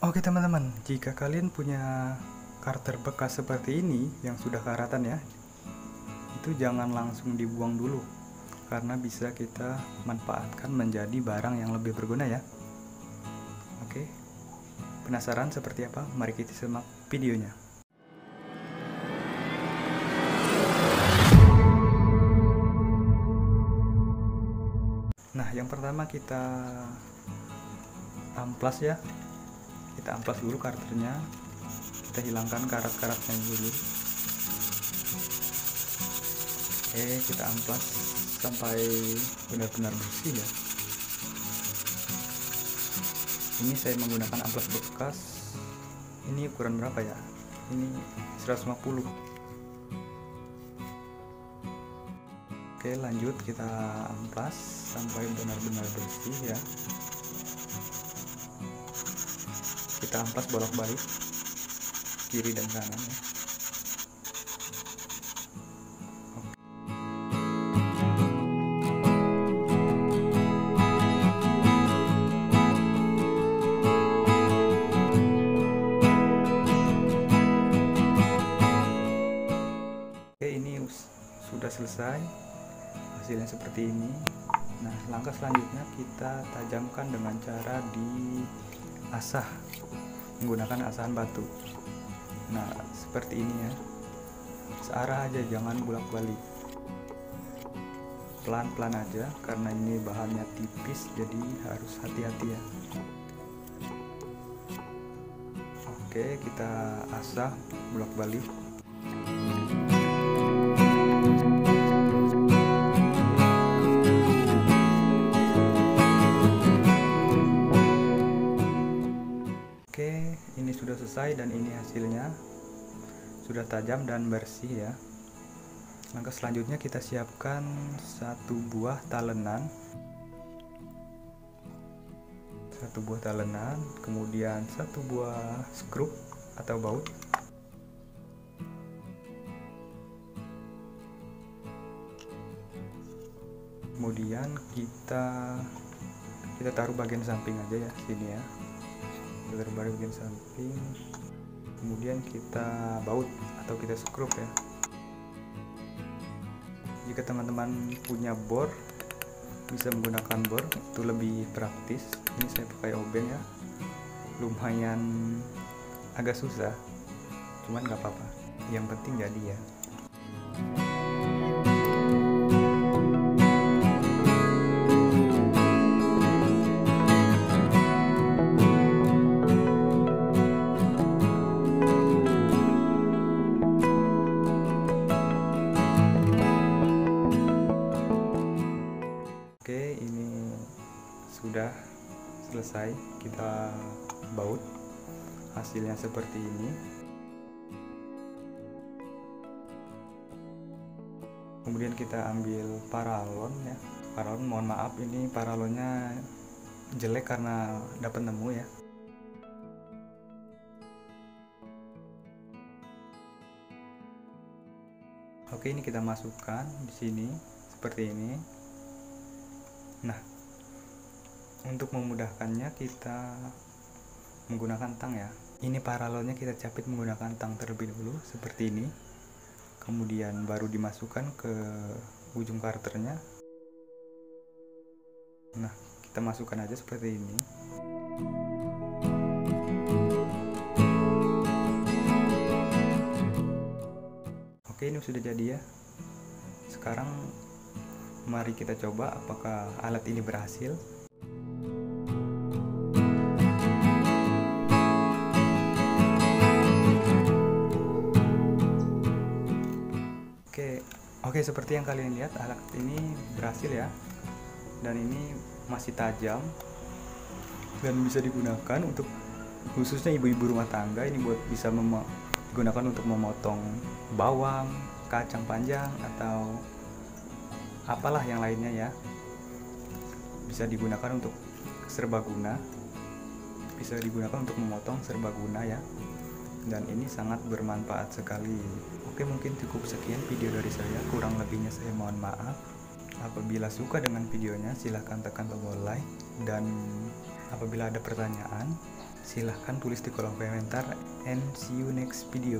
Oke teman-teman, jika kalian punya karter bekas seperti ini yang sudah karatan ya, itu jangan langsung dibuang dulu, karena bisa kita manfaatkan menjadi barang yang lebih berguna ya. Oke, penasaran seperti apa? Mari kita simak videonya. Nah, yang pertama kita amplas ya. Kita amplas dulu karternya, kita hilangkan karat-karatnya dulu. Kita amplas sampai benar-benar bersih ya. Ini saya menggunakan amplas bekas. Ini ukuran berapa ya? Ini 150. Oke, lanjut kita amplas sampai benar-benar bersih ya. Kita amplas bolak-balik kiri dan kanan ya. Oke, ini sudah selesai, hasilnya seperti ini. Nah, langkah selanjutnya kita tajamkan dengan cara diasah menggunakan asahan batu. Nah, seperti ini ya, searah aja, jangan bolak-balik, pelan-pelan aja karena ini bahannya tipis, jadi harus hati-hati ya. Oke, kita asah bolak-balik. Oke, ini sudah selesai dan ini hasilnya sudah tajam dan bersih ya. Langkah selanjutnya kita siapkan satu buah talenan, kemudian satu buah skrup atau baut, kemudian kita taruh bagian samping aja ya, sini ya. Kita taruh bagian samping, kemudian kita baut atau kita skrup ya. Jika teman-teman punya bor, bisa menggunakan bor, itu lebih praktis. Ini saya pakai obeng ya, lumayan agak susah, cuman nggak apa-apa, yang penting jadi ya. Oke, ini sudah selesai, kita baut, hasilnya seperti ini. Kemudian kita ambil paralon ya. Paralon, mohon maaf ini paralonnya jelek karena dapat nemu ya. Oke, ini kita masukkan di sini seperti ini. Nah, untuk memudahkannya kita menggunakan tang ya. Ini paralonnya kita capit menggunakan tang terlebih dulu seperti ini. Kemudian baru dimasukkan ke ujung karternya. Nah, kita masukkan aja seperti ini. Oke, ini sudah jadi ya. Sekarang mari kita coba apakah alat ini berhasil. Oke, seperti yang kalian lihat, alat ini berhasil ya. Dan ini masih tajam dan bisa digunakan untuk khususnya ibu-ibu rumah tangga. Ini buat bisa digunakan untuk memotong bawang, kacang panjang, atau apalah yang lainnya ya. Bisa digunakan untuk serbaguna, bisa digunakan untuk memotong serbaguna ya. Dan ini sangat bermanfaat sekali. Oke, mungkin cukup sekian video dari saya, kurang lebihnya saya mohon maaf. Apabila suka dengan videonya silahkan tekan tombol like, dan apabila ada pertanyaan Silahkan tulis di kolom komentar, and see you next video.